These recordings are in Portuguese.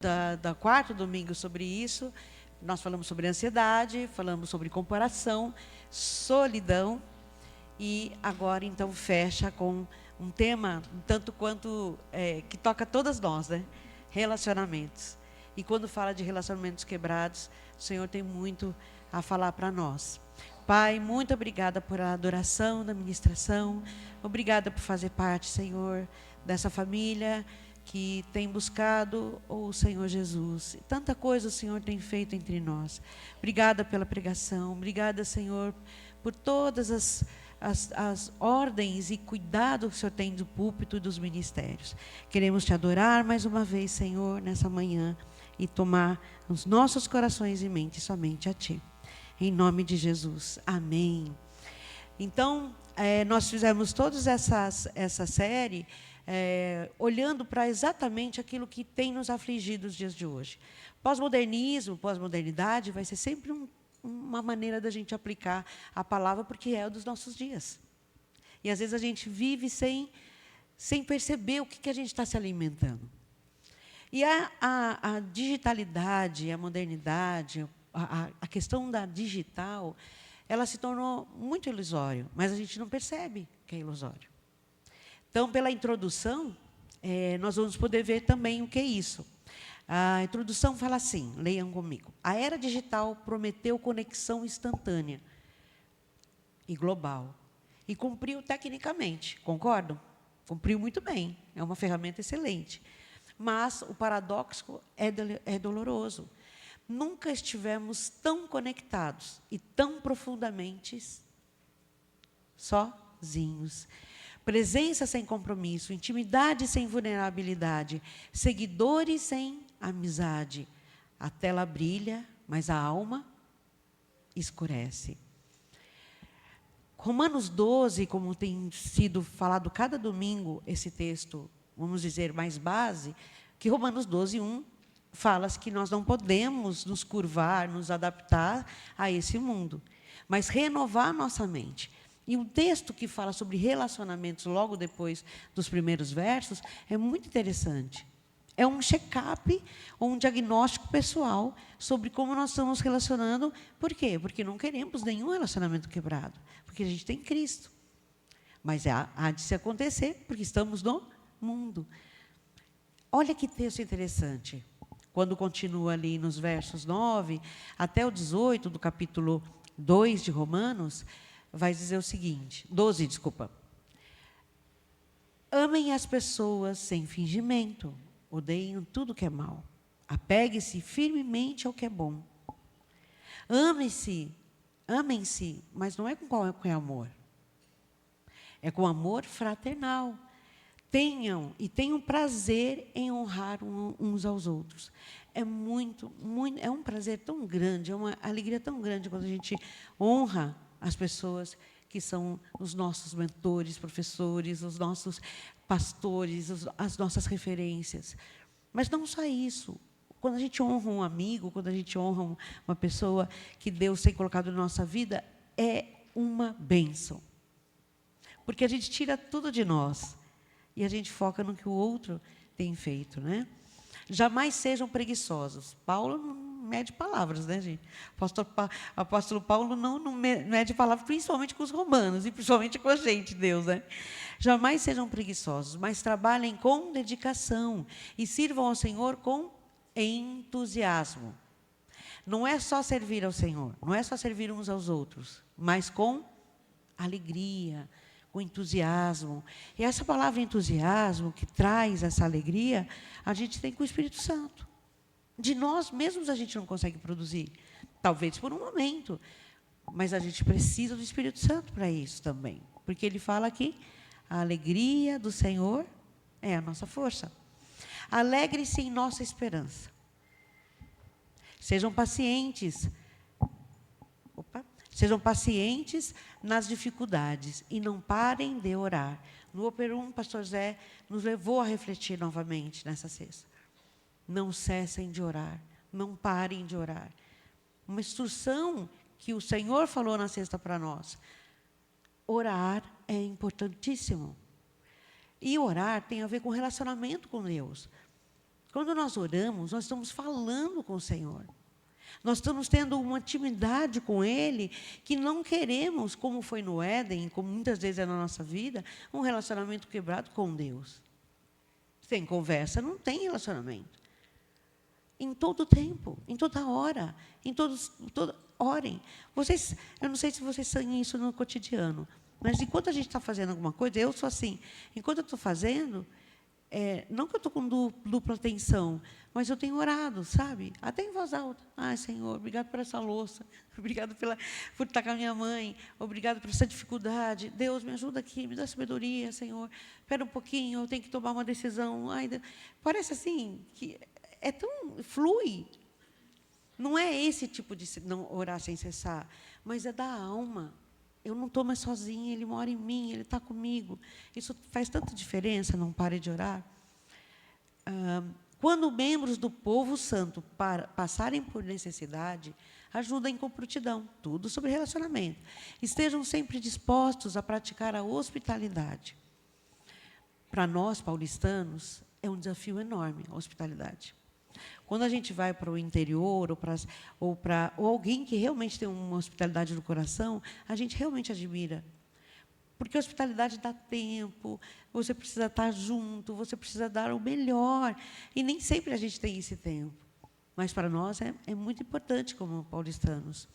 Da quarto domingo sobre isso. Nós falamos sobre ansiedade, falamos sobre comparação, solidão, e agora então fecha com um tema um tanto quanto que toca todas nós, né? Relacionamentos. E quando fala de relacionamentos quebrados, o Senhor tem muito a falar para nós. Pai, muito obrigada por a adoração, da ministração. Obrigada por fazer parte, Senhor, dessa família que tem buscado o Senhor Jesus. Tanta coisa o Senhor tem feito entre nós. Obrigada pela pregação. Obrigada, Senhor, por todas as ordens e cuidado que o Senhor tem do púlpito e dos ministérios. Queremos te adorar mais uma vez, Senhor, nessa manhã, e tomar os nossos corações e mentes somente a Ti. Em nome de Jesus. Amém. Então, nós fizemos toda essa série olhando para exatamente aquilo que tem nos afligido os dias de hoje. Pós-modernismo, pós-modernidade, vai ser sempre uma maneira da gente aplicar a palavra, porque é o dos nossos dias. E, às vezes, a gente vive sem perceber o que a gente está se alimentando. E a digitalidade, a modernidade, a questão da digital, ela se tornou muito ilusório, mas a gente não percebe que é ilusório. Então, pela introdução, nós vamos poder ver também o que é isso. A introdução fala assim, leiam comigo. A era digital prometeu conexão instantânea e global. E cumpriu tecnicamente, concordam? Cumpriu muito bem, é uma ferramenta excelente. Mas o paradoxo é doloroso. Nunca estivemos tão conectados e tão profundamente sozinhos. Presença sem compromisso, intimidade sem vulnerabilidade, seguidores sem amizade. A tela brilha, mas a alma escurece. Romanos 12, como tem sido falado cada domingo, esse texto, vamos dizer, mais base, que Romanos 12, 1, fala que nós não podemos nos curvar, nos adaptar a esse mundo, mas renovar nossa mente. E o texto que fala sobre relacionamentos, logo depois dos primeiros versos, é muito interessante. É um check-up, ou um diagnóstico pessoal sobre como nós estamos nos relacionando. Por quê? Porque não queremos nenhum relacionamento quebrado, porque a gente tem Cristo. Mas há de se acontecer, porque estamos no mundo. Olha que texto interessante. Quando continua ali nos versos 9 até o 18 do capítulo 2 de Romanos, vai dizer o seguinte, 12, desculpa. Amem as pessoas sem fingimento, odeiem tudo que é mal. Apegue-se firmemente ao que é bom. Amem-se, mas não é com qualquer amor. É com amor fraternal. Tenham prazer em honrar uns aos outros. É é um prazer tão grande, é uma alegria tão grande quando a gente honra as pessoas que são os nossos mentores, professores, os nossos pastores, as nossas referências. Mas não só isso. Quando a gente honra um amigo, quando a gente honra uma pessoa que Deus tem colocado na nossa vida, é uma bênção. Porque a gente tira tudo de nós e a gente foca no que o outro tem feito, né? Jamais sejam preguiçosos. Paulo não mede palavras, né, gente? Apóstolo Paulo não mede palavras, principalmente com os romanos e principalmente com a gente, Deus, né? Jamais sejam preguiçosos, mas trabalhem com dedicação e sirvam ao Senhor com entusiasmo. Não é só servir ao Senhor, não é só servir uns aos outros, mas com alegria, com entusiasmo. E essa palavra entusiasmo, que traz essa alegria, a gente tem com o Espírito Santo. De nós mesmos a gente não consegue produzir, talvez por um momento, mas a gente precisa do Espírito Santo para isso também. Porque ele fala aqui, a alegria do Senhor é a nossa força. Alegre-se em nossa esperança. Sejam pacientes. Sejam pacientes nas dificuldades e não parem de orar. No Oper 1, o pastor Zé nos levou a refletir novamente nessa sexta. Não cessem de orar, não parem de orar. Uma instrução que o Senhor falou na sexta para nós. Orar é importantíssimo. E orar tem a ver com relacionamento com Deus. Quando nós oramos, nós estamos falando com o Senhor. Nós estamos tendo uma intimidade com Ele que não queremos, como foi no Éden, como muitas vezes é na nossa vida, um relacionamento quebrado com Deus. Sem conversa, não tem relacionamento. Em todo tempo, em toda hora, orem. Eu não sei se vocês têm isso no cotidiano, mas enquanto a gente está fazendo alguma coisa, eu sou assim, enquanto eu estou fazendo, não que eu estou com dupla atenção, mas eu tenho orado, sabe? Até em voz alta. Ai, Senhor, obrigado por essa louça. Obrigado por estar com a minha mãe. Obrigado por essa dificuldade. Deus, me ajuda aqui, me dá sabedoria, Senhor. Espera um pouquinho, eu tenho que tomar uma decisão. Ai, parece assim, que é tão... flui. Não é esse tipo de não orar sem cessar, mas é da alma. Eu não estou mais sozinha, Ele mora em mim, Ele está comigo. Isso faz tanta diferença, não pare de orar. Quando membros do povo santo passarem por necessidade, ajudem com prontidão, tudo sobre relacionamento. Estejam sempre dispostos a praticar a hospitalidade. Para nós, paulistanos, é um desafio enorme a hospitalidade. Quando a gente vai para o interior, ou alguém que realmente tem uma hospitalidade no coração, a gente realmente admira. Porque a hospitalidade dá tempo, você precisa estar junto, você precisa dar o melhor. E nem sempre a gente tem esse tempo. Mas, para nós, é muito importante, como paulistanos.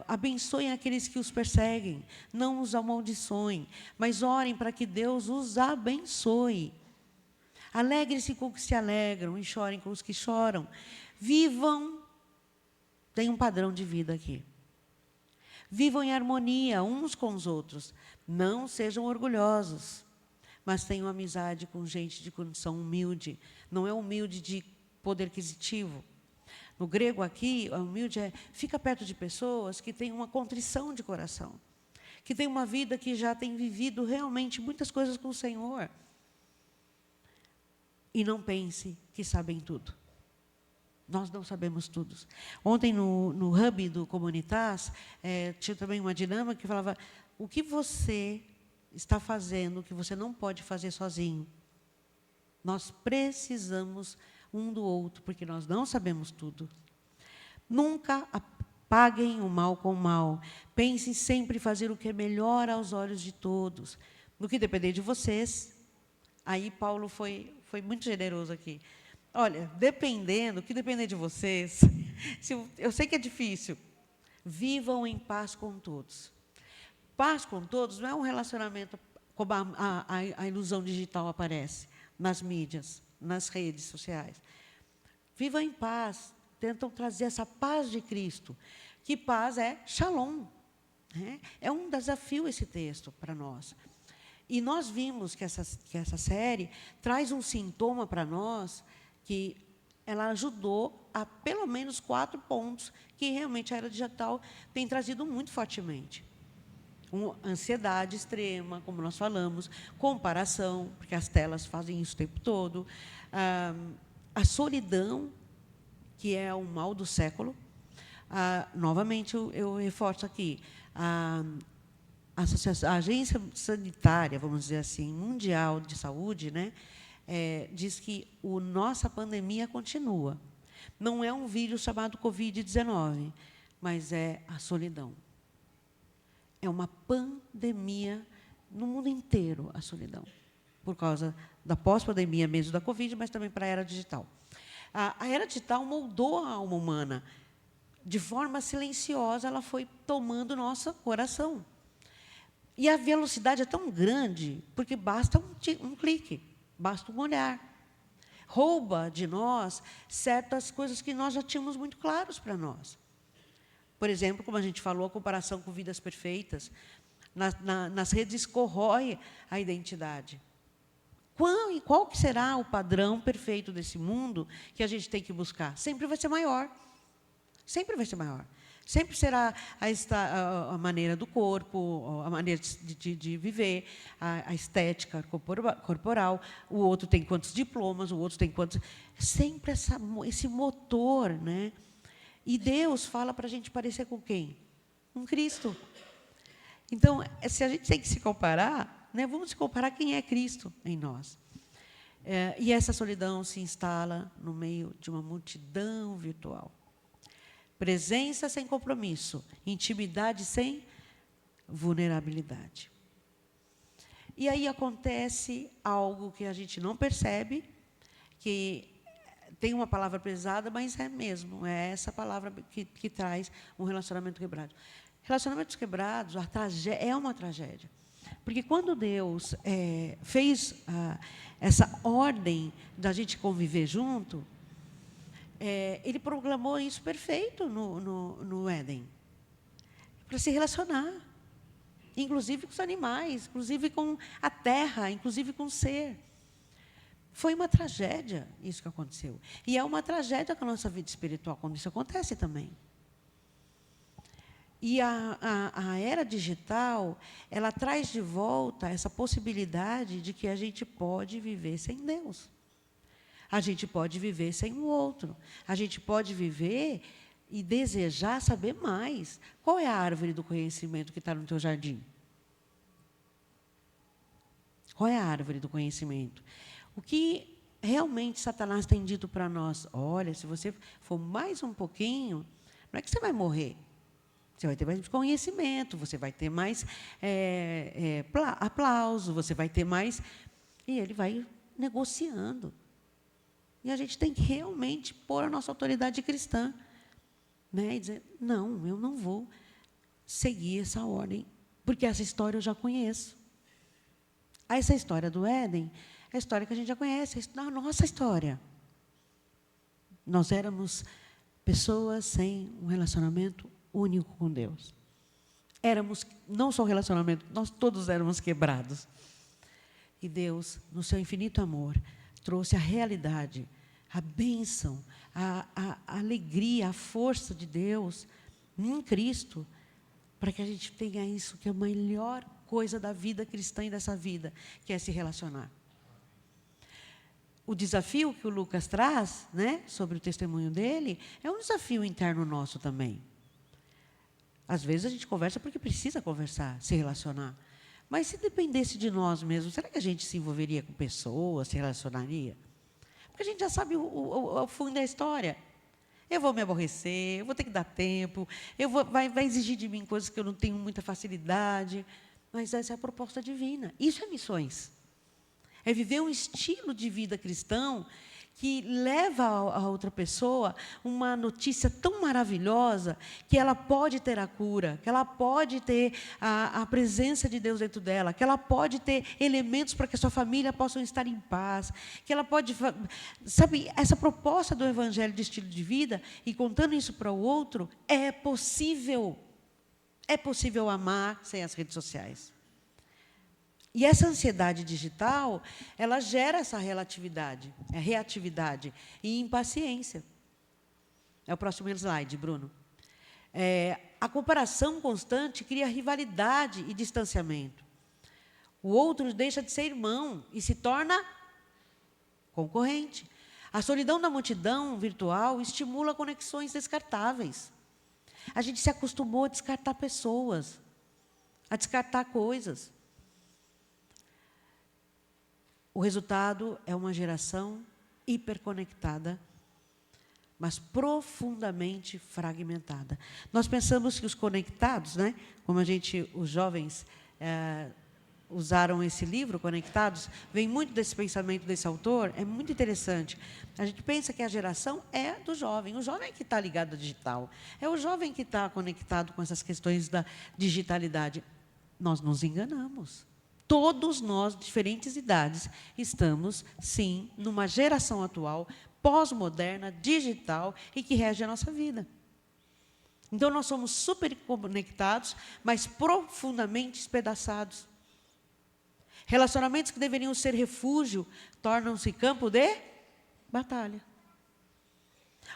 Abençoem aqueles que os perseguem, não os amaldiçoem, mas orem para que Deus os abençoe. Alegrem-se com os que se alegram e chorem com os que choram. Vivam, tem um padrão de vida aqui. Vivam em harmonia uns com os outros. Não sejam orgulhosos, mas tenham amizade com gente de condição humilde. Não é humilde de poder aquisitivo. No grego aqui, humilde fica perto de pessoas que têm uma contrição de coração, que têm uma vida que já tem vivido realmente muitas coisas com o Senhor. E não pense que sabem tudo. Nós não sabemos tudo. Ontem, no hub do Comunitas, tinha também uma dinâmica que falava o que você está fazendo, que você não pode fazer sozinho. Nós precisamos um do outro, porque nós não sabemos tudo. Nunca paguem o mal com o mal. Pensem sempre em fazer o que é melhor aos olhos de todos. No que depender de vocês, aí Paulo foi muito generoso aqui. Olha, dependendo, o que depender de vocês, eu sei que é difícil, vivam em paz com todos. Paz com todos não é um relacionamento como a ilusão digital aparece nas mídias, nas redes sociais. Vivam em paz, tentam trazer essa paz de Cristo, que paz é shalom. Né? É um desafio esse texto para nós. E nós vimos que essa série traz um sintoma para nós que ela ajudou a pelo menos 4 pontos que realmente a era digital tem trazido muito fortemente. Ansiedade extrema, como nós falamos, comparação, porque as telas fazem isso o tempo todo, a solidão, que é o mal do século. Novamente, eu reforço aqui, a Agência Sanitária, vamos dizer assim, Mundial de Saúde, né, diz que nossa pandemia continua. Não é um vírus chamado Covid-19, mas é a solidão. É uma pandemia no mundo inteiro, a solidão, por causa da pós-pandemia mesmo da Covid, mas também para a era digital. A era digital moldou a alma humana. De forma silenciosa, ela foi tomando nosso coração. E a velocidade é tão grande, porque basta um clique, basta um olhar. Rouba de nós certas coisas que nós já tínhamos muito claros para nós. Por exemplo, como a gente falou, a comparação com vidas perfeitas. Nas redes corrói a identidade. Qual que será o padrão perfeito desse mundo que a gente tem que buscar? Sempre vai ser maior. Sempre vai ser maior. Sempre será a maneira do corpo, a maneira de viver, a estética corporal. O outro tem quantos diplomas, o outro tem quantos... Sempre esse motor, né? E Deus fala para a gente parecer com quem? Com Cristo. Então, se a gente tem que se comparar, né, vamos se comparar quem é Cristo em nós. E essa solidão se instala no meio de uma multidão virtual. Presença sem compromisso, intimidade sem vulnerabilidade. E aí acontece algo que a gente não percebe, que tem uma palavra pesada, mas é mesmo, é essa palavra que traz um relacionamento quebrado. Relacionamentos quebrados, é uma tragédia. Porque quando Deus fez essa ordem da gente conviver junto, Ele proclamou isso perfeito no Éden. Para se relacionar. Inclusive com os animais, inclusive com a terra, inclusive com o ser. Foi uma tragédia isso que aconteceu. E é uma tragédia com a nossa vida espiritual, quando isso acontece também. E a era digital, ela traz de volta essa possibilidade de que a gente pode viver sem Deus. A gente pode viver sem o outro. A gente pode viver e desejar saber mais. Qual é a árvore do conhecimento que está no teu jardim? Qual é a árvore do conhecimento? O que realmente Satanás tem dito para nós? Olha, se você for mais um pouquinho, não é que você vai morrer. Você vai ter mais conhecimento, você vai ter mais aplauso, você vai ter mais... E ele vai negociando. E a gente tem que realmente pôr a nossa autoridade cristã. E dizer, não, eu não vou seguir essa ordem, porque essa história eu já conheço. Essa história do Éden é a história que a gente já conhece, é a nossa história. Nós éramos pessoas sem um relacionamento único com Deus. Éramos, não só um relacionamento, nós todos éramos quebrados. E Deus, no seu infinito amor, trouxe a realidade, a bênção, a alegria, a força de Deus em Cristo, para que a gente tenha isso, que é a melhor coisa da vida cristã e dessa vida, que é se relacionar. O desafio que o Lucas traz, sobre o testemunho dele, é um desafio interno nosso também. Às vezes a gente conversa porque precisa conversar, se relacionar. Mas se dependesse de nós mesmos, será que a gente se envolveria com pessoas, se relacionaria? Porque a gente já sabe o fundo da história. Eu vou me aborrecer, eu vou ter que dar tempo, vai exigir de mim coisas que eu não tenho muita facilidade. Mas essa é a proposta divina. Isso é missões. É viver um estilo de vida cristão que leva a outra pessoa uma notícia tão maravilhosa que ela pode ter a cura, que ela pode ter a presença de Deus dentro dela, que ela pode ter elementos para que a sua família possa estar em paz, que ela pode... Sabe, essa proposta do Evangelho de estilo de vida, e contando isso para o outro, é possível. É possível amar sem as redes sociais. E essa ansiedade digital, ela gera essa reatividade e impaciência. É o próximo slide, Bruno. A comparação constante cria rivalidade e distanciamento. O outro deixa de ser irmão e se torna concorrente. A solidão da multidão virtual estimula conexões descartáveis. A gente se acostumou a descartar pessoas, a descartar coisas. O resultado é uma geração hiperconectada, mas profundamente fragmentada. Nós pensamos que os conectados, como os jovens usaram esse livro, Conectados, vem muito desse pensamento desse autor, é muito interessante. A gente pensa que a geração é do jovem, o jovem que está ligado ao digital, é o jovem que está conectado com essas questões da digitalidade. Nós nos enganamos. Todos nós, de diferentes idades, estamos, sim, numa geração atual, pós-moderna, digital, e que rege a nossa vida. Então, nós somos super conectados, mas profundamente despedaçados. Relacionamentos que deveriam ser refúgio, tornam-se campo de batalha.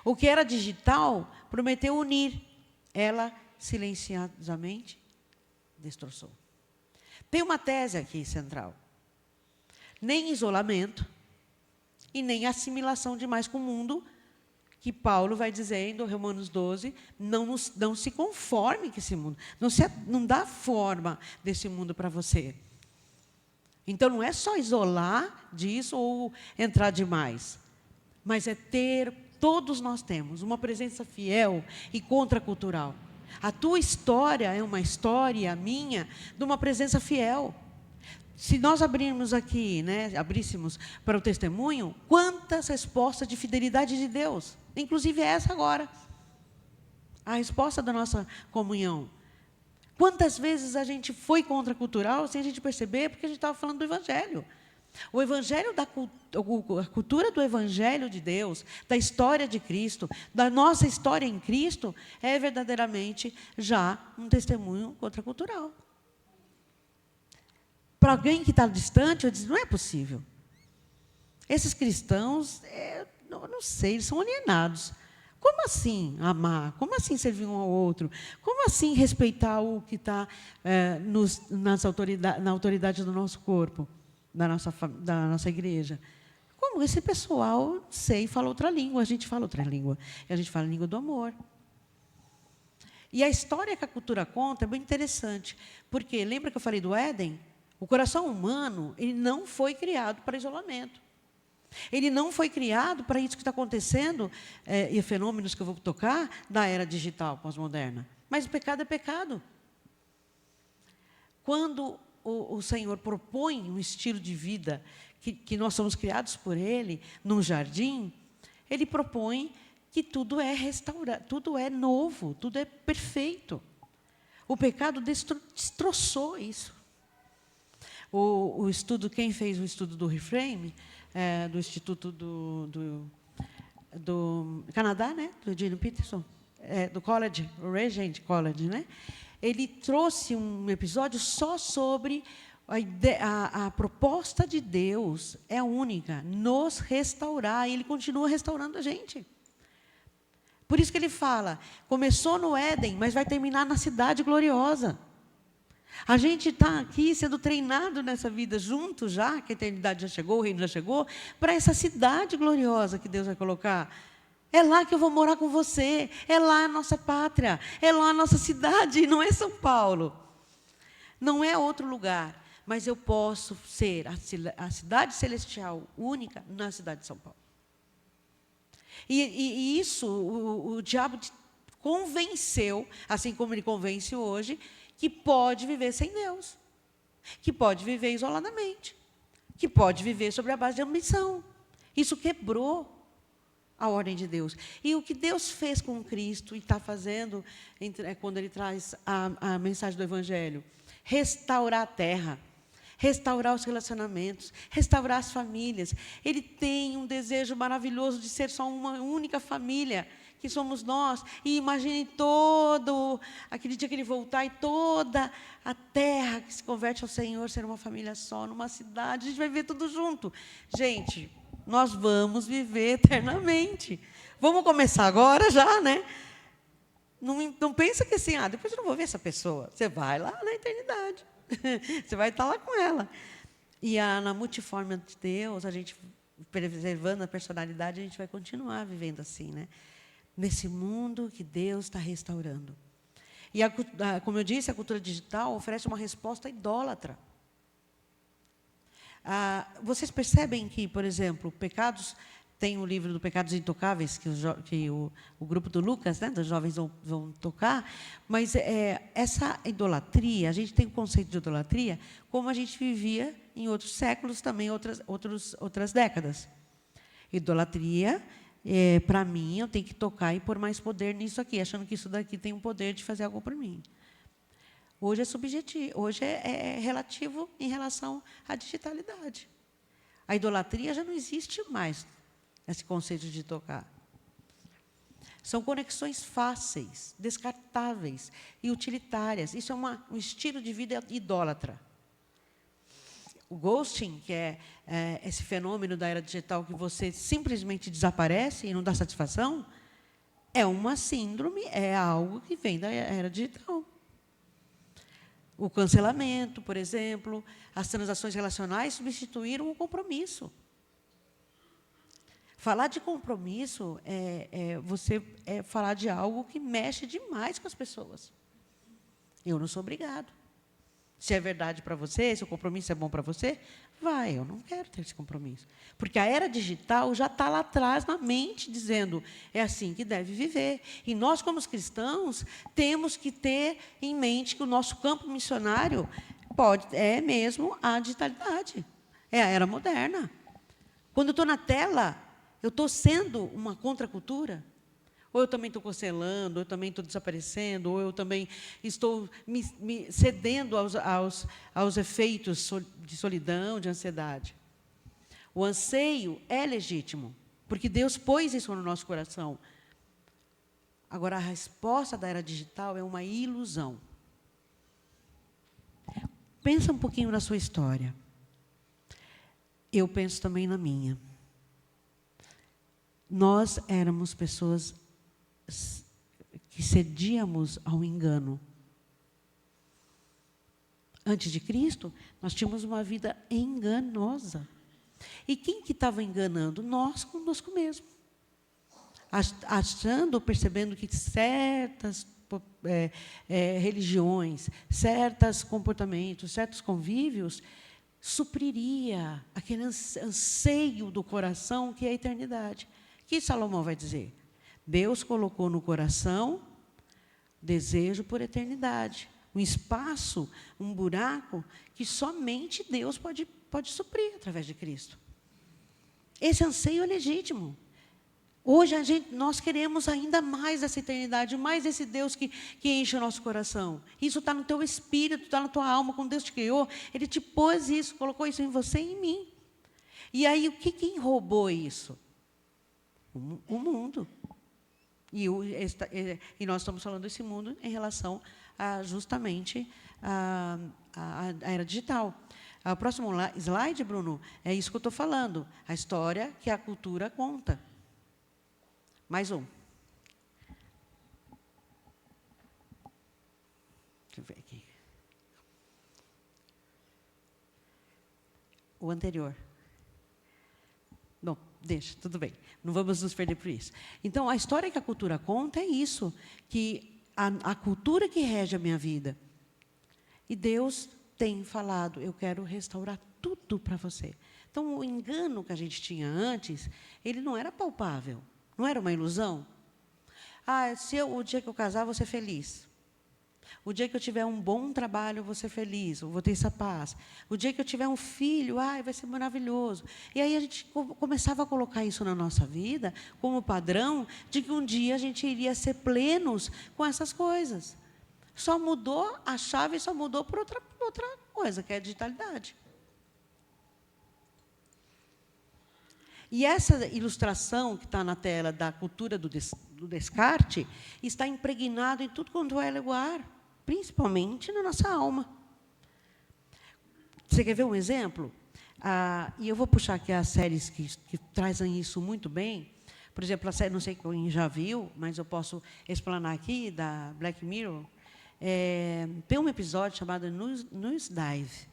O que era digital, prometeu unir. Ela, silenciosamente, destroçou. Tem uma tese aqui central. Nem isolamento e nem assimilação demais com o mundo, que Paulo vai dizendo, Romanos 12, não se conforme com esse mundo. Não dá forma desse mundo para você. Então, não é só isolar disso ou entrar demais, mas é ter, todos nós temos, uma presença fiel e contracultural. A tua história é uma história, a minha, de uma presença fiel. Se nós abrirmos aqui, abríssemos para o testemunho, quantas respostas de fidelidade de Deus, inclusive essa agora, a resposta da nossa comunhão. Quantas vezes a gente foi contracultural sem a gente perceber, porque a gente estava falando do Evangelho. O Evangelho, a cultura do Evangelho de Deus, da história de Cristo, da nossa história em Cristo, é verdadeiramente já um testemunho contracultural. Para alguém que está distante, eu digo, não é possível. Esses cristãos, eu não sei, eles são alienados. Como assim amar? Como assim servir um ao outro? Como assim respeitar o que está na autoridade do nosso corpo, da nossa igreja? Como esse pessoal, fala outra língua, a gente fala outra língua. E a gente fala a língua do amor. E a história que a cultura conta é bem interessante, porque lembra que eu falei do Éden? O coração humano, ele não foi criado para isolamento. Ele não foi criado para isso que está acontecendo, e fenômenos que eu vou tocar, da era digital pós-moderna. Mas o pecado é pecado. Quando o Senhor propõe um estilo de vida que nós somos criados por Ele, num jardim, Ele propõe que tudo é restaurado, tudo é novo, tudo é perfeito. O pecado destroçou isso. O estudo, quem fez o estudo do Reframe, do Instituto do Canadá, do Eugene Peterson, do College, o Regent College, ele trouxe um episódio só sobre a proposta de Deus é única, nos restaurar, e Ele continua restaurando a gente. Por isso que ele fala, começou no Éden, mas vai terminar na cidade gloriosa. A gente está aqui sendo treinado nessa vida junto já, que a eternidade já chegou, o reino já chegou, para essa cidade gloriosa que Deus vai colocar. É lá que eu vou morar com você, é lá a nossa pátria, é lá a nossa cidade, não é São Paulo. Não é outro lugar, mas eu posso ser a cidade celestial única na cidade de São Paulo. E isso, o diabo convenceu, assim como ele convence hoje, que pode viver sem Deus, que pode viver isoladamente, que pode viver sobre a base de ambição. Isso quebrou a ordem de Deus. E o que Deus fez com Cristo e está fazendo quando Ele traz a mensagem do Evangelho? Restaurar a terra, restaurar os relacionamentos, restaurar as famílias. Ele tem um desejo maravilhoso de ser só uma única família, que somos nós, e imagine todo aquele dia que Ele voltar, e toda a terra que se converte ao Senhor ser uma família só, numa cidade, a gente vai viver tudo junto. Gente, nós vamos viver eternamente. Vamos começar agora já, Não pensa que assim, depois eu não vou ver essa pessoa. Você vai lá na eternidade. Você vai estar lá com ela. E na multiforme de Deus, a gente, preservando a personalidade, a gente vai continuar vivendo assim, nesse mundo que Deus está restaurando. E, como eu disse, a cultura digital oferece uma resposta idólatra. Vocês percebem que, por exemplo, pecados, tem o livro do Pecados Intocáveis, que o grupo do Lucas, dos jovens vão tocar, mas essa idolatria, a gente tem o conceito de idolatria como a gente vivia em outros séculos, também outras décadas. Idolatria, para mim, eu tenho que tocar e pôr mais poder nisso aqui, achando que isso daqui tem um poder de fazer algo por mim. Hoje é subjetivo, hoje é relativo em relação à digitalidade. A idolatria já não existe mais, esse conceito de tocar. São conexões fáceis, descartáveis e utilitárias. Isso é um estilo de vida idólatra. O ghosting, que é esse fenômeno da era digital que você simplesmente desaparece e não dá satisfação, é uma síndrome, é algo que vem da era digital. O cancelamento, por exemplo, as transações relacionais substituíram o compromisso. Falar de compromisso você falar de algo que mexe demais com as pessoas. Eu não sou obrigado. Se é verdade para você, se o compromisso é bom para você, vai, eu não quero ter esse compromisso. Porque a era digital já está lá atrás na mente, dizendo, é assim que deve viver. E nós, como cristãos, temos que ter em mente que o nosso campo missionário é mesmo a digitalidade. É a era moderna. Quando eu estou na tela, eu estou sendo uma contracultura. Ou eu também estou cancelando, ou eu também estou desaparecendo, ou eu também estou me cedendo aos efeitos de solidão, de ansiedade. O anseio é legítimo, porque Deus pôs isso no nosso coração. Agora, a resposta da era digital é uma ilusão. Pensa um pouquinho na sua história. Eu penso também na minha. Nós éramos pessoas que cedíamos ao engano. Antes de Cristo, nós tínhamos uma vida enganosa. E quem que estava enganando? Nós conosco mesmo. Achando, percebendo que certas religiões, certos comportamentos, certos convívios, supriria aquele anseio do coração que é a eternidade. O que Salomão vai dizer? Deus colocou no coração desejo por eternidade. Um espaço, um buraco, que somente Deus pode suprir através de Cristo. Esse anseio é legítimo. Hoje, nós queremos ainda mais essa eternidade, mais esse Deus que enche o nosso coração. Isso está no teu espírito, está na tua alma. Quando Deus te criou, Ele te pôs isso, colocou isso em você e em mim. E aí, quem roubou isso? O mundo. E nós estamos falando desse mundo em relação justamente à era digital. O próximo slide, Bruno, é isso que eu estou falando. A história que a cultura conta. Mais um. Deixa eu ver aqui. O anterior. Bom, deixa, tudo bem. Não vamos nos perder por isso. Então, a história que a cultura conta é isso, que a cultura que rege a minha vida. E Deus tem falado, eu quero restaurar tudo para você. Então, o engano que a gente tinha antes, ele não era palpável, não era uma ilusão. O dia que eu casar, vou ser feliz. O dia que eu tiver um bom trabalho, eu vou ser feliz, eu vou ter essa paz. O dia que eu tiver um filho, vai ser maravilhoso. E aí a gente começava a colocar isso na nossa vida como padrão de que um dia a gente iria ser plenos com essas coisas. Só mudou, a chave só mudou por outra coisa, que é a digitalidade. E essa ilustração que está na tela da cultura do descarte está impregnada em tudo quanto é lugar, principalmente na nossa alma. Você quer ver um exemplo? E eu vou puxar aqui as séries que trazem isso muito bem. Por exemplo, a série, não sei quem já viu, mas eu posso explanar aqui, da Black Mirror. Tem um episódio chamado Nosedive.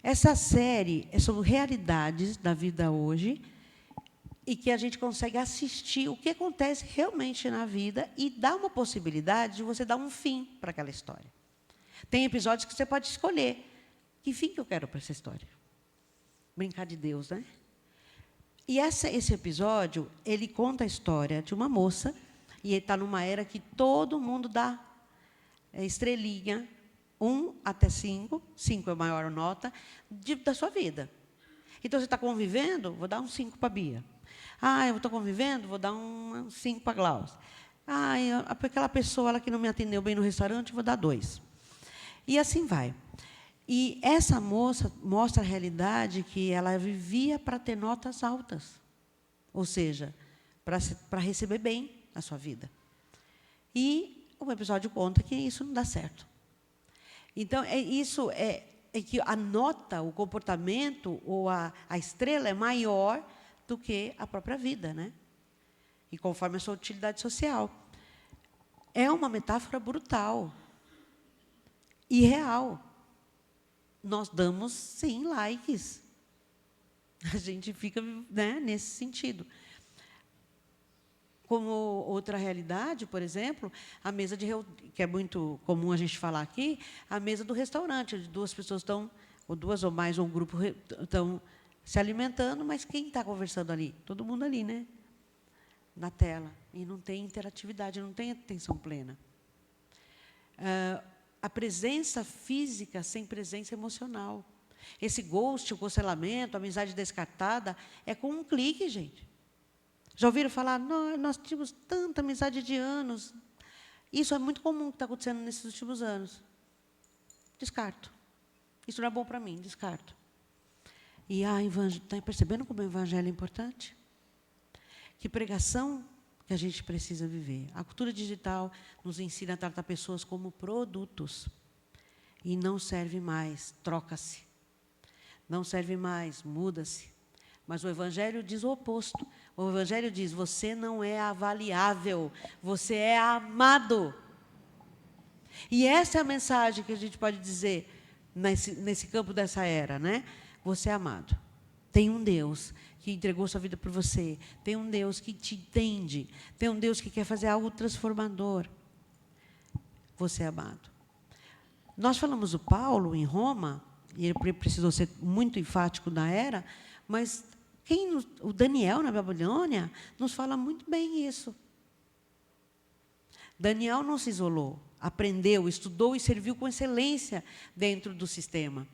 Essa série é sobre realidades da vida hoje e que a gente consegue assistir o que acontece realmente na vida e dá uma possibilidade de você dar um fim para aquela história. Tem episódios que você pode escolher. Que fim que eu quero para essa história? Brincar de Deus, né? E esse episódio, ele conta a história de uma moça, e ele está numa era que todo mundo dá estrelinha, 1 até 5, 5 é a maior nota, da sua vida. Então, você está convivendo, vou dar um 5 para a Bia. Eu estou convivendo, vou dar um 5 para a Glaucia. Aquela pessoa que não me atendeu bem no restaurante, vou dar 2. E assim vai. E essa moça mostra a realidade que ela vivia para ter notas altas. Ou seja, para receber bem na sua vida. E o episódio conta que isso não dá certo. Então, isso é que a nota, o comportamento ou a estrela é maior do que a própria vida, né? E conforme a sua utilidade social. É uma metáfora brutal e real. Nós damos, sim, likes. A gente fica, né, nesse sentido. Como outra realidade, por exemplo, a mesa que é muito comum a gente falar aqui, a mesa do restaurante, onde duas pessoas estão, ou duas ou mais, ou um grupo estão se alimentando, mas quem está conversando ali? Todo mundo ali, né? Na tela. E não tem interatividade, não tem atenção plena. A presença física sem presença emocional. Esse ghost, o cancelamento, a amizade descartada, é com um clique, gente. Já ouviram falar? Nós tínhamos tanta amizade de anos. Isso é muito comum que está acontecendo nesses últimos anos. Descarto. Isso não é bom para mim, descarto. E está percebendo como o evangelho é importante? Que pregação que a gente precisa viver. A cultura digital nos ensina a tratar pessoas como produtos. E não serve mais, troca-se. Não serve mais, muda-se. Mas o evangelho diz o oposto. O evangelho diz, você não é avaliável, você é amado. E essa é a mensagem que a gente pode dizer nesse campo dessa era, né? Você é amado. Tem um Deus que entregou sua vida por você. Tem um Deus que te entende. Tem um Deus que quer fazer algo transformador. Você é amado. Nós falamos do Paulo em Roma, e ele precisou ser muito enfático na era, mas o Daniel, na Babilônia, nos fala muito bem isso. Daniel não se isolou, aprendeu, estudou e serviu com excelência dentro do sistema.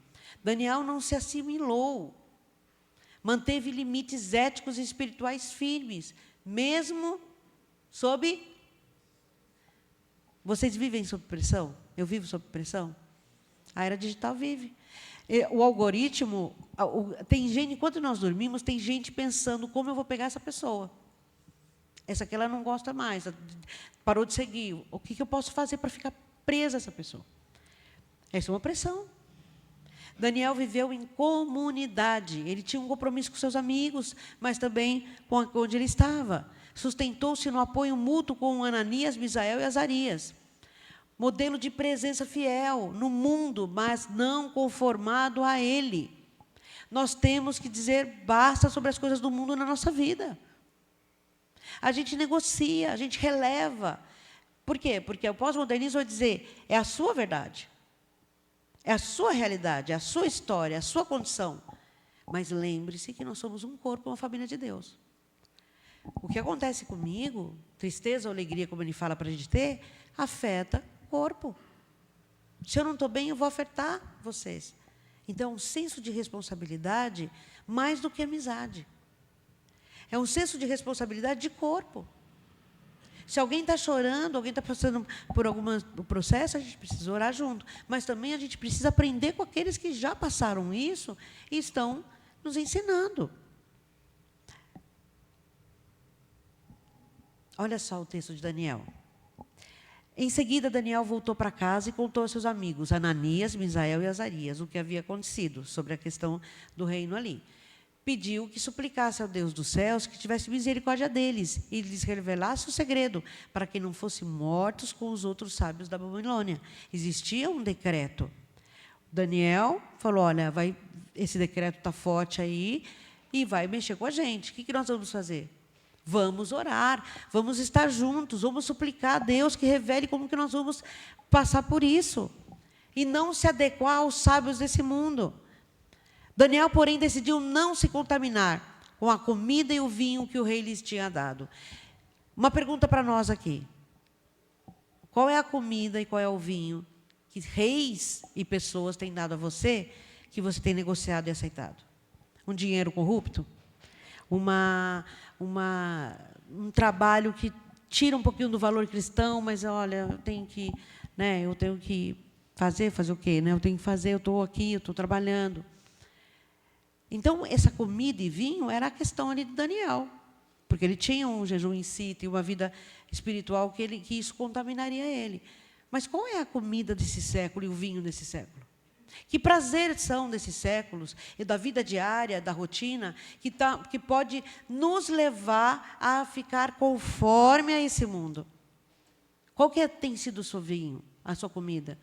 Daniel não se assimilou, manteve limites éticos e espirituais firmes, mesmo sob... Vocês vivem sob pressão? Eu vivo sob pressão? A era digital vive. O algoritmo, tem gente, enquanto nós dormimos, tem gente pensando como eu vou pegar essa pessoa. Essa aqui ela não gosta mais, parou de seguir. O que eu posso fazer para ficar presa a essa pessoa? Essa é uma pressão. Daniel viveu em comunidade. Ele tinha um compromisso com seus amigos, mas também com onde ele estava. Sustentou-se no apoio mútuo com Ananias, Misael e Azarias. Modelo de presença fiel no mundo, mas não conformado a ele. Nós temos que dizer basta sobre as coisas do mundo na nossa vida. A gente negocia, a gente releva. Por quê? Porque o pós-modernismo vai dizer, é a sua verdade. É a sua realidade, é a sua história, é a sua condição. Mas lembre-se que nós somos um corpo, uma família de Deus. O que acontece comigo, tristeza ou alegria, como ele fala para a gente ter, afeta o corpo. Se eu não estou bem, eu vou afetar vocês. Então, um senso de responsabilidade mais do que amizade. É um senso de responsabilidade de corpo. Se alguém está chorando, alguém está passando por algum processo, a gente precisa orar junto. Mas também a gente precisa aprender com aqueles que já passaram isso e estão nos ensinando. Olha só o texto de Daniel. Em seguida, Daniel voltou para casa e contou aos seus amigos, Ananias, Misael e Azarias, o que havia acontecido sobre a questão do reino ali. Pediu que suplicasse ao Deus dos céus que tivesse misericórdia deles e lhes revelasse o segredo, para que não fossem mortos com os outros sábios da Babilônia. Existia um decreto. Daniel falou, olha, esse decreto está forte aí e vai mexer com a gente. O que nós vamos fazer? Vamos orar, vamos estar juntos, vamos suplicar a Deus que revele como que nós vamos passar por isso. E não se adequar aos sábios desse mundo. Daniel, porém, decidiu não se contaminar com a comida e o vinho que o rei lhes tinha dado. Uma pergunta para nós aqui. Qual é a comida e qual é o vinho que reis e pessoas têm dado a você, que você tem negociado e aceitado? Um dinheiro corrupto? Um trabalho que tira um pouquinho do valor cristão, mas, olha, eu tenho que fazer o quê? Né? Eu tenho que fazer, eu estou aqui, eu estou trabalhando. Então, essa comida e vinho era a questão ali de Daniel, porque ele tinha um jejum em si, tinha uma vida espiritual que isso contaminaria ele. Mas qual é a comida desse século e o vinho desse século? Que prazeres são desses séculos e da vida diária, da rotina, que pode nos levar a ficar conforme a esse mundo? Qual que tem sido o seu vinho, a sua comida?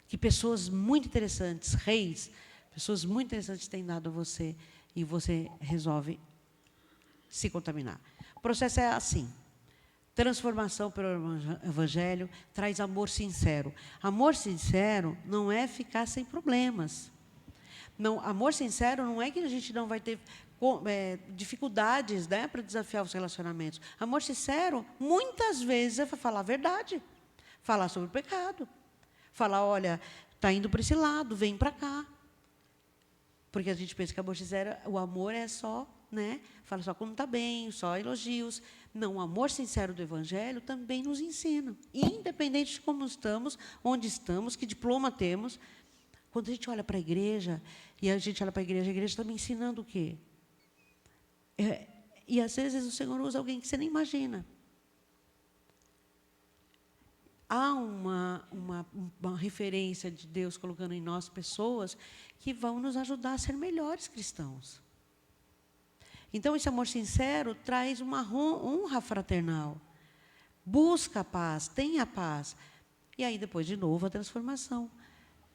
Que pessoas muito interessantes, reis, pessoas muito interessantes têm dado a você e você resolve se contaminar. O processo é assim. Transformação pelo Evangelho traz amor sincero. Amor sincero não é ficar sem problemas. Não, amor sincero não é que a gente não vai ter dificuldades, né, para desafiar os relacionamentos. Amor sincero, muitas vezes, é falar a verdade. Falar sobre o pecado. Falar, olha, está indo para esse lado, vem para cá. Porque a gente pensa que amor sincero, o amor é só, né, fala só quando está bem, só elogios. Não, o amor sincero do Evangelho também nos ensina. Independente de como estamos, onde estamos, que diploma temos. Quando a gente olha para a igreja, e a gente olha para a igreja está me ensinando o quê? E às vezes o Senhor usa alguém que você nem imagina. Há uma referência de Deus colocando em nós pessoas que vão nos ajudar a ser melhores cristãos. Então, esse amor sincero traz uma honra fraternal. Busca a paz, tenha a paz. E aí, depois, de novo, a transformação.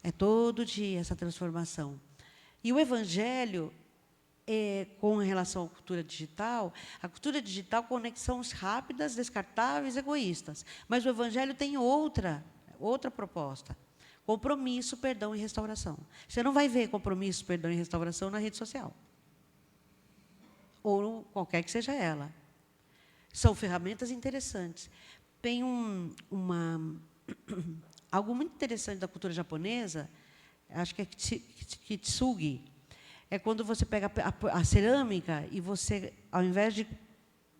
É todo dia essa transformação. E o Evangelho, com relação à cultura digital, a cultura digital, conexões rápidas, descartáveis, egoístas. Mas o Evangelho tem outra proposta. Compromisso, perdão e restauração. Você não vai ver compromisso, perdão e restauração na rede social. Ou qualquer que seja ela. São ferramentas interessantes. Tem algo muito interessante da cultura japonesa, acho que é Kitsugi, é quando você pega a cerâmica e você, ao invés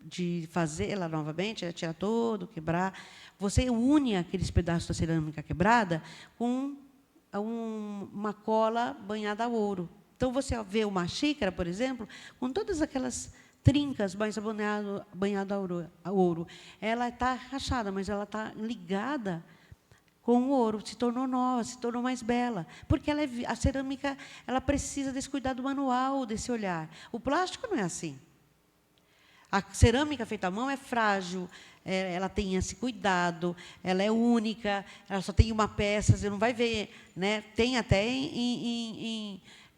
de fazer ela novamente, tirar todo, quebrar, você une aqueles pedaços da cerâmica quebrada com uma cola banhada a ouro. Então, você vê uma xícara, por exemplo, com todas aquelas trincas banhada a ouro. Ela está rachada, mas ela está ligada com o ouro, se tornou nova, se tornou mais bela. Porque a cerâmica ela precisa desse cuidado manual, desse olhar. O plástico não é assim. A cerâmica feita à mão é frágil, ela tem esse cuidado, ela é única, ela só tem uma peça, você não vai ver, né? Tem até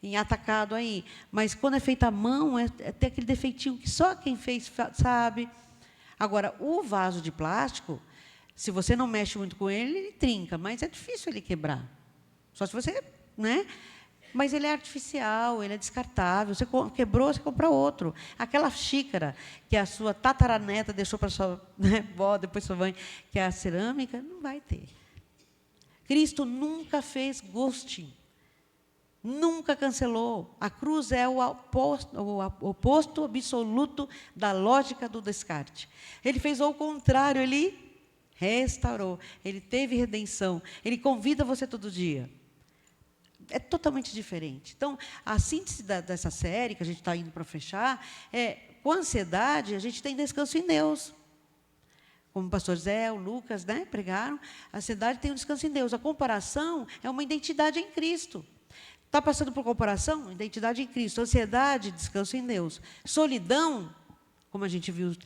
em atacado aí. Mas, quando é feita à mão, tem aquele defeitinho que só quem fez sabe. Agora, o vaso de plástico, se você não mexe muito com ele, ele trinca, mas é difícil ele quebrar. Só se você, né? Mas ele é artificial, ele é descartável. Você quebrou, você compra outro. Aquela xícara que a sua tataraneta deixou para sua avó, depois sua mãe, que é a cerâmica, não vai ter. Cristo nunca fez ghosting. Nunca cancelou. A cruz é o oposto absoluto da lógica do descarte. Ele fez o contrário, ele restaurou, ele teve redenção, ele convida você todo dia. É totalmente diferente. Então, a síntese dessa série, que a gente está indo para fechar, com ansiedade, a gente tem descanso em Deus. Como o pastor Zé, o Lucas, né, pregaram, a ansiedade tem um descanso em Deus. A comparação é uma identidade em Cristo. Está passando por comparação? Identidade em Cristo. Ansiedade, descanso em Deus. Solidão, como a gente viu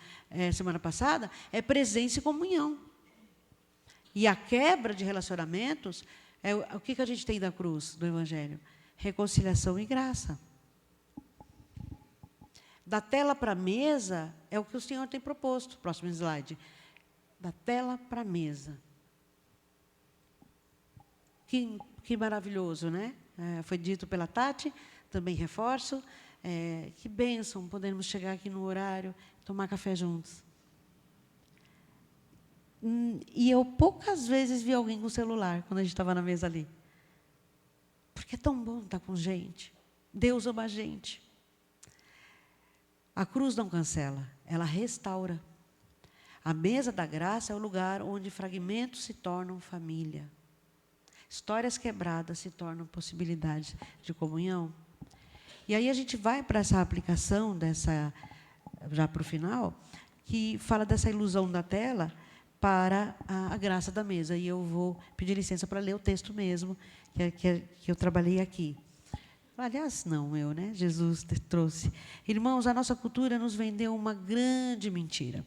semana passada, é presença e comunhão. E a quebra de relacionamentos, o que a gente tem da cruz, do Evangelho? Reconciliação e graça. Da tela para a mesa, é o que o Senhor tem proposto. Próximo slide. Da tela para a mesa. Que maravilhoso, né? Foi dito pela Tati, também reforço. Que bênção podermos chegar aqui no horário e tomar café juntos. E eu poucas vezes vi alguém com celular, quando a gente estava na mesa ali. Porque é tão bom estar com gente. Deus ama a gente. A cruz não cancela, ela restaura. A mesa da graça é o lugar onde fragmentos se tornam família. Histórias quebradas se tornam possibilidades de comunhão. E aí a gente vai para essa aplicação, já para o final, que fala dessa ilusão da tela para a graça da mesa. E eu vou pedir licença para ler o texto mesmo, que eu trabalhei aqui. Aliás, não eu, né? Jesus trouxe. Irmãos, a nossa cultura nos vendeu uma grande mentira.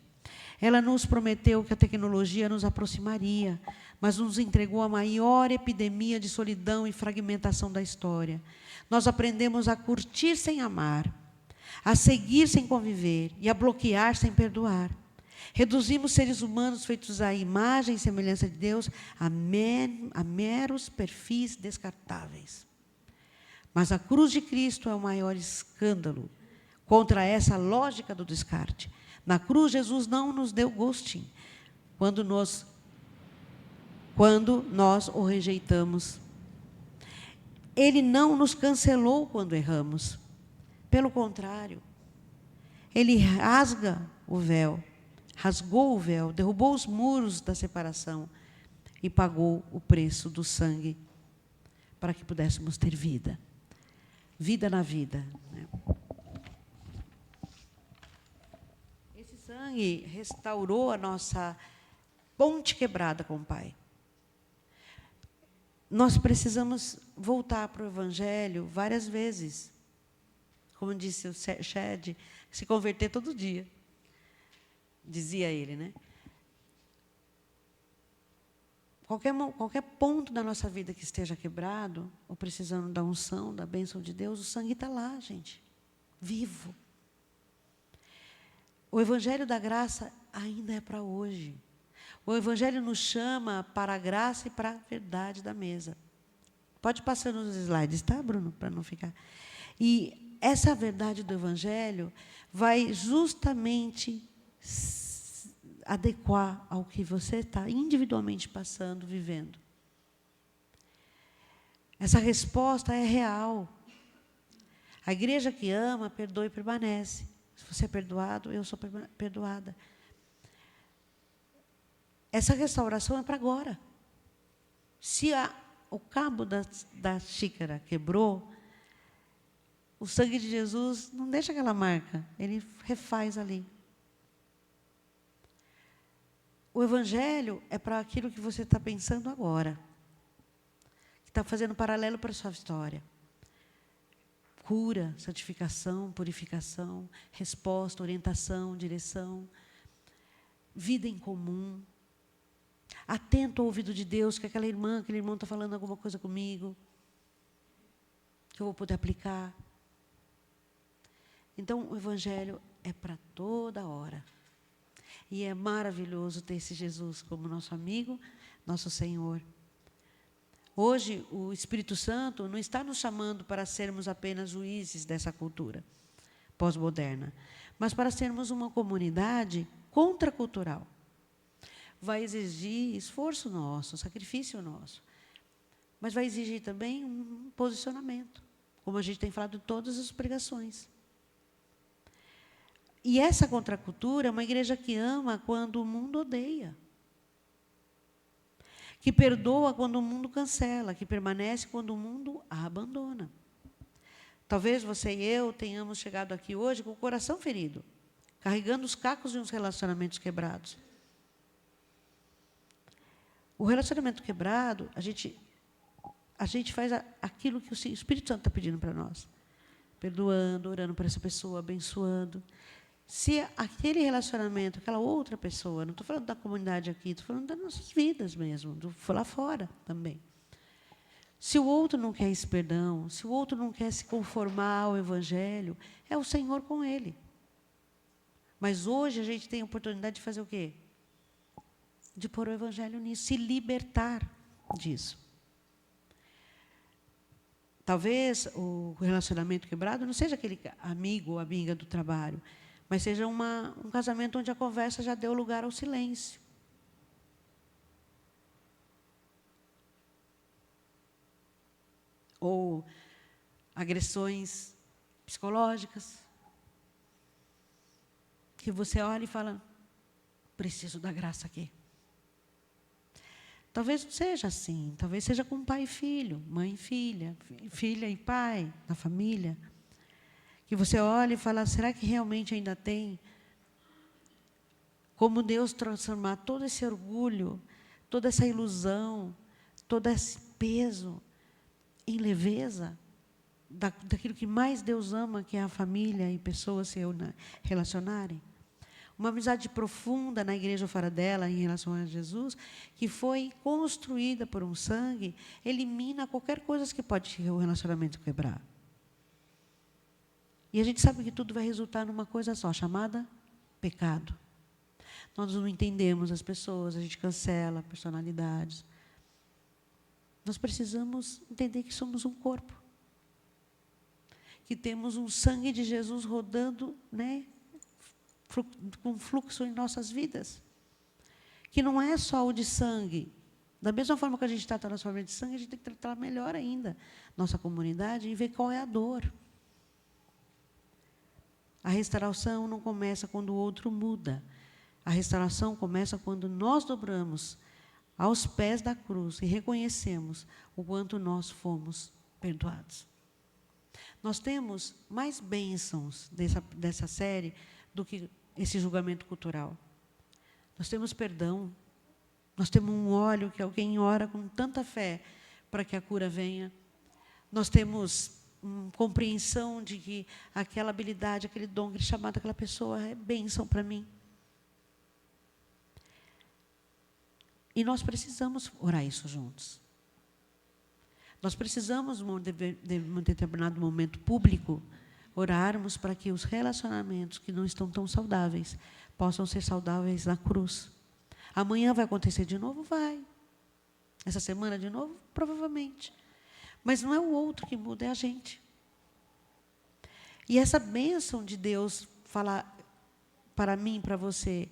Ela nos prometeu que a tecnologia nos aproximaria, mas nos entregou a maior epidemia de solidão e fragmentação da história. Nós aprendemos a curtir sem amar, a seguir sem conviver e a bloquear sem perdoar. Reduzimos seres humanos feitos à imagem e semelhança de Deus a meros perfis descartáveis. Mas a cruz de Cristo é o maior escândalo contra essa lógica do descarte. Na cruz, Jesus não nos deu ghosting quando nós o rejeitamos. Ele não nos cancelou quando erramos. Pelo contrário, Ele rasgou o véu, derrubou os muros da separação e pagou o preço do sangue para que pudéssemos ter vida. Vida na vida. Esse sangue restaurou a nossa ponte quebrada com o Pai. Nós precisamos voltar para o Evangelho várias vezes. Como disse o Shed, se converter todo dia. Dizia ele, né? Qualquer ponto da nossa vida que esteja quebrado, ou precisando da unção, da bênção de Deus, o sangue está lá, gente. Vivo. O Evangelho da Graça ainda é para hoje. O Evangelho nos chama para a graça e para a verdade da mesa. Pode passar nos slides, tá, Bruno? Para não ficar. E essa verdade do Evangelho vai justamente adequar ao que você está individualmente passando, vivendo. Essa resposta é real. A igreja que ama, perdoa e permanece. Se você é perdoado, eu sou perdoada. Essa restauração é para agora. Se o cabo da xícara quebrou, o sangue de Jesus não deixa aquela marca, ele refaz ali. O Evangelho é para aquilo que você está pensando agora, que está fazendo paralelo para a sua história. Cura, santificação, purificação, resposta, orientação, direção, vida em comum. Atento ao ouvido de Deus, que aquele irmão está falando alguma coisa comigo, que eu vou poder aplicar. Então, o Evangelho é para toda hora. E é maravilhoso ter esse Jesus como nosso amigo, nosso Senhor. Hoje, o Espírito Santo não está nos chamando para sermos apenas juízes dessa cultura pós-moderna, mas para sermos uma comunidade contracultural. Vai exigir esforço nosso, sacrifício nosso, mas vai exigir também um posicionamento, como a gente tem falado em todas as pregações. E essa contracultura é uma igreja que ama quando o mundo odeia, que perdoa quando o mundo cancela, que permanece quando o mundo a abandona. Talvez você e eu tenhamos chegado aqui hoje com o coração ferido, carregando os cacos de uns relacionamentos quebrados. O relacionamento quebrado, a gente faz aquilo que o Espírito Santo está pedindo para nós. Perdoando, orando por essa pessoa, abençoando. Se aquele relacionamento, aquela outra pessoa, não estou falando da comunidade aqui, estou falando das nossas vidas mesmo, lá fora também. Se o outro não quer esse perdão, se o outro não quer se conformar ao Evangelho, é o Senhor com ele. Mas hoje a gente tem a oportunidade de fazer o quê? De pôr o Evangelho nisso, se libertar disso. Talvez o relacionamento quebrado não seja aquele amigo ou amiga do trabalho, mas seja um casamento onde a conversa já deu lugar ao silêncio. Ou agressões psicológicas, que você olha e fala, preciso da graça aqui. Talvez não seja assim, talvez seja com pai e filho, mãe e filha, filha e pai, na família. Que você olha e fala, será que realmente ainda tem como Deus transformar todo esse orgulho, toda essa ilusão, todo esse peso em leveza daquilo que mais Deus ama, que é a família e pessoas se relacionarem? Uma amizade profunda na igreja ou fora dela em relação a Jesus, que foi construída por um sangue, elimina qualquer coisa que pode o relacionamento quebrar. E a gente sabe que tudo vai resultar numa coisa só, chamada pecado. Nós não entendemos as pessoas, a gente cancela personalidades. Nós precisamos entender que somos um corpo. Que temos um sangue de Jesus rodando, né, com fluxo em nossas vidas. Que não é só o de sangue. Da mesma forma que a gente trata a nossa família de sangue, a gente tem que tratar melhor ainda nossa comunidade e ver qual é a dor. A restauração não começa quando o outro muda. A restauração começa quando nós dobramos aos pés da cruz e reconhecemos o quanto nós fomos perdoados. Nós temos mais bênçãos dessa série do que esse julgamento cultural. Nós temos perdão. Nós temos um óleo que alguém ora com tanta fé para que a cura venha. Nós temos compreensão de que aquela habilidade, aquele dom que é chamado aquela pessoa é bênção para mim. E nós precisamos orar isso juntos. Nós precisamos, de um determinado momento público, orarmos para que os relacionamentos que não estão tão saudáveis possam ser saudáveis na cruz. Amanhã vai acontecer de novo? Vai. Essa semana de novo? Provavelmente. Mas não é o outro que muda, é a gente. E essa bênção de Deus falar para mim, para você,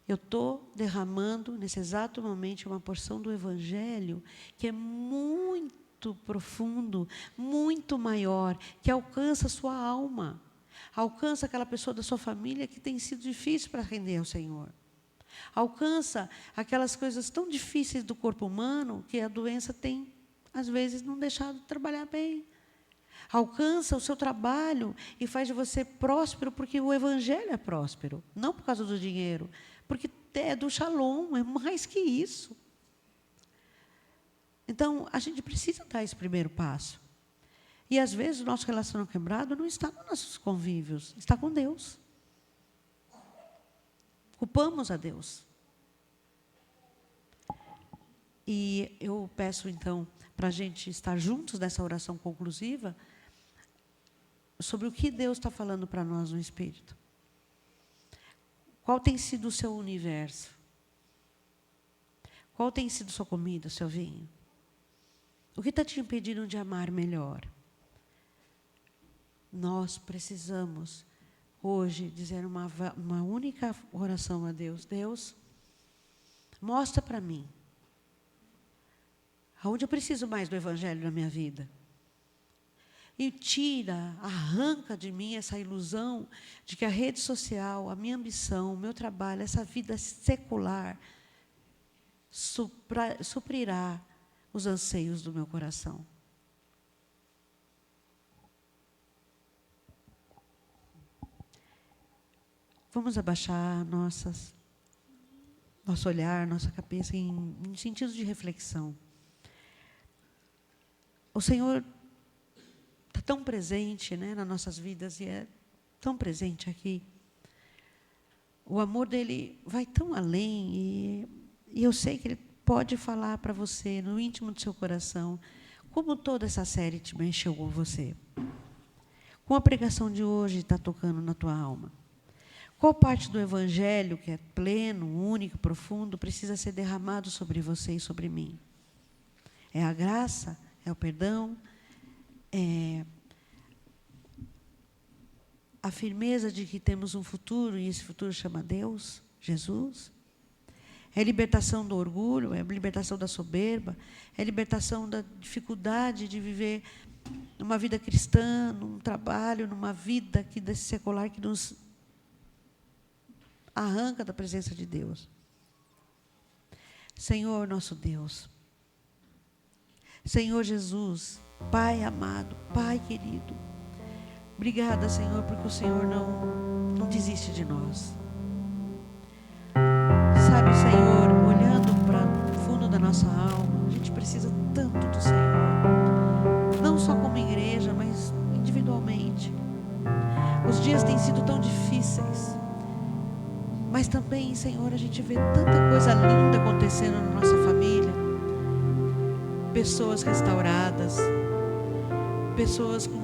eu estou derramando nesse exato momento uma porção do Evangelho que é muito profundo, muito maior, que alcança a sua alma, alcança aquela pessoa da sua família que tem sido difícil para render ao Senhor. Alcança aquelas coisas tão difíceis do corpo humano que a doença tem, às vezes, não deixado de trabalhar bem. Alcança o seu trabalho e faz de você próspero, porque o Evangelho é próspero, não por causa do dinheiro, porque é do Shalom, é mais que isso. Então, a gente precisa dar esse primeiro passo. E, às vezes, o nosso relacionamento quebrado não está nos nossos convívios, está com Deus. Culpamos a Deus. E eu peço, então, para a gente estar juntos nessa oração conclusiva, sobre o que Deus está falando para nós no Espírito. Qual tem sido o seu universo? Qual tem sido sua comida, seu vinho? O que está te impedindo de amar melhor? Nós precisamos, hoje, dizer uma única oração a Deus. Deus, mostra para mim aonde eu preciso mais do Evangelho na minha vida. E tira, arranca de mim essa ilusão de que a rede social, a minha ambição, o meu trabalho, essa vida secular, suprirá os anseios do meu coração. Vamos abaixar nosso olhar, nossa cabeça em sentido de reflexão. O Senhor está tão presente, né, nas nossas vidas, e é tão presente aqui. O amor dele vai tão além, e eu sei que ele pode falar para você, no íntimo do seu coração, como toda essa série te mexeu com você. Como a pregação de hoje está tocando na tua alma. Qual parte do Evangelho, que é pleno, único, profundo, precisa ser derramado sobre você e sobre mim? É a graça? É o perdão? É a firmeza de que temos um futuro, e esse futuro chama Deus, Jesus? É a libertação do orgulho? É a libertação da soberba? É a libertação da dificuldade de viver uma vida cristã, num trabalho, numa vida aqui desse secular que nos arranca da presença de Deus. Senhor nosso Deus, Senhor Jesus, Pai amado, Pai querido, obrigada, Senhor, porque o Senhor não desiste de nós. Sabe, Senhor, olhando para o fundo da nossa alma, a gente precisa tanto do Senhor, não só como igreja, mas individualmente. Os dias têm sido tão difíceis, mas também, Senhor, a gente vê tanta coisa linda acontecendo na nossa família. Pessoas restauradas, pessoas com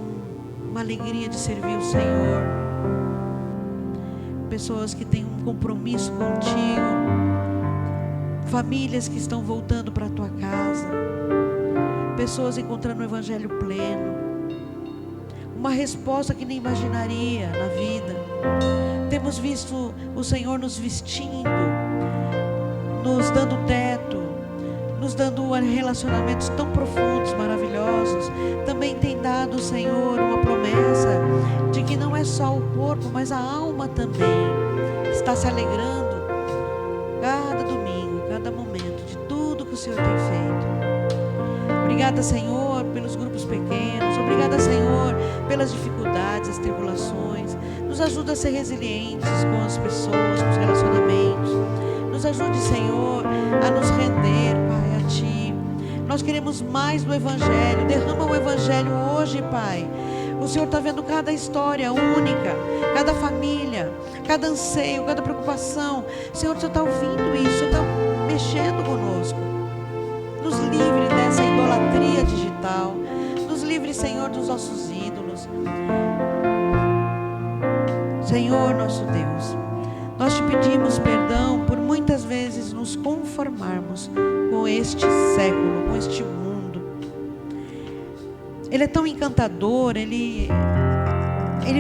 uma alegria de servir o Senhor, pessoas que têm um compromisso contigo, famílias que estão voltando para a tua casa, pessoas encontrando o evangelho pleno, uma resposta que nem imaginaria na vida. Temos visto o Senhor nos vestindo, nos dando teto, nos dando relacionamentos tão profundos, maravilhosos. Também tem dado o Senhor uma promessa de que não é só o corpo, mas a alma também está se alegrando cada domingo, cada momento, de tudo que o Senhor tem feito. Obrigada, Senhor, pelos grupos pequenos. Obrigada, Senhor, pelas dificuldades, as tribulações. Nos ajuda a ser resilientes com as pessoas, com os relacionamentos. Nos ajude, Senhor, a nos render, Pai, a Ti. Nós queremos mais do Evangelho. Derrama o Evangelho hoje, Pai. O Senhor está vendo cada história única, cada família, cada anseio, cada preocupação. Senhor, o Senhor está ouvindo isso, o Senhor está mexendo conosco. Nos livre dessa idolatria digital. Nos livre, Senhor, dos nossos ídolos. Senhor, nosso Deus, nós te pedimos perdão por muitas vezes nos conformarmos com este século, com este mundo. Ele é tão encantador, ele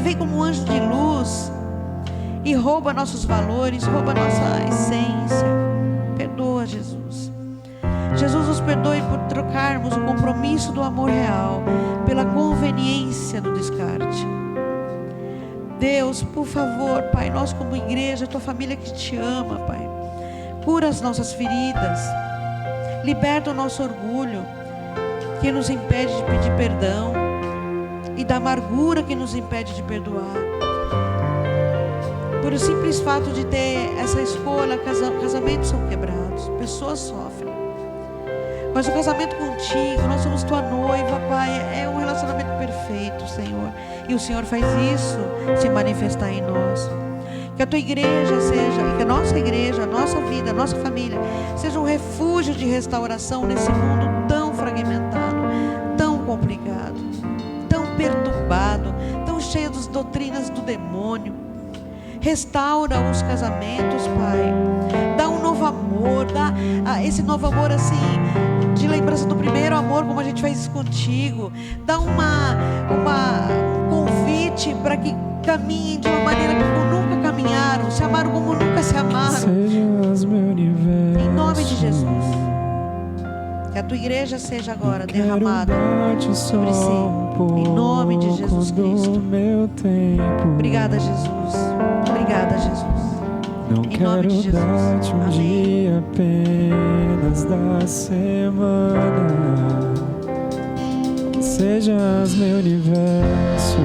vem como um anjo de luz e rouba nossos valores, rouba nossa essência. Perdoa, Jesus. Jesus, nos perdoe por trocarmos o compromisso do amor real pela conveniência do descarte. Deus, por favor, Pai, nós como igreja, tua família que te ama, Pai, cura as nossas feridas, liberta o nosso orgulho que nos impede de pedir perdão e da amargura que nos impede de perdoar. Por o simples fato de ter essa escolha, casamentos são quebrados, pessoas sofrem. Mas o casamento contigo, nós somos tua noiva, Pai, é um relacionamento perfeito, Senhor. E o Senhor faz isso se manifestar em nós. Que a tua igreja seja, que a nossa igreja, a nossa vida, a nossa família, seja um refúgio de restauração nesse mundo tão fragmentado, tão complicado, tão perturbado, tão cheio das doutrinas do demônio. Restaura os casamentos, Pai. Dá um novo amor, dá esse novo amor assim, de lembrança do primeiro amor, como a gente faz isso contigo. Dá um convite para que caminhem de uma maneira como nunca caminharam, se amaram como nunca se amaram. Em nome de Jesus. Que a tua igreja seja agora derramada sobre si. Em nome de Jesus Cristo. Obrigada, Jesus. Obrigada, Jesus. Não quero dar-te um dia apenas da semana, que sejas meu universo.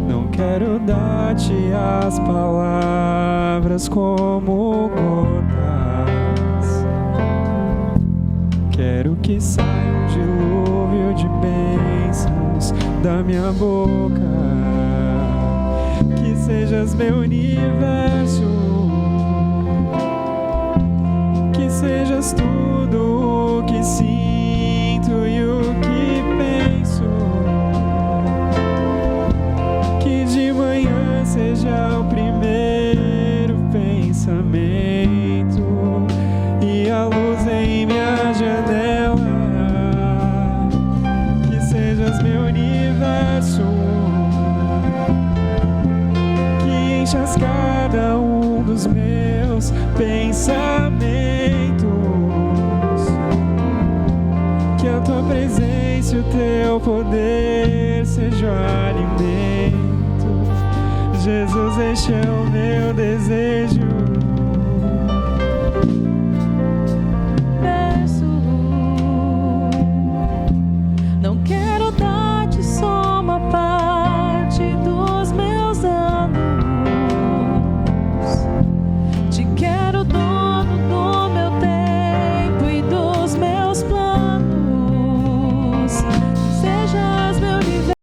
Não quero dar-te as palavras como gotas. Quero que saia um dilúvio de bênçãos da minha boca. Que sejas meu universo, que sejas tudo o que sinto e o que penso. Que de manhã seja o primeiro pensamento e a luz em minha janela. Que sejas meu universo, enchas cada um dos meus pensamentos. Que a tua presença e o teu poder sejam alimento. Jesus, este é o meu desejo.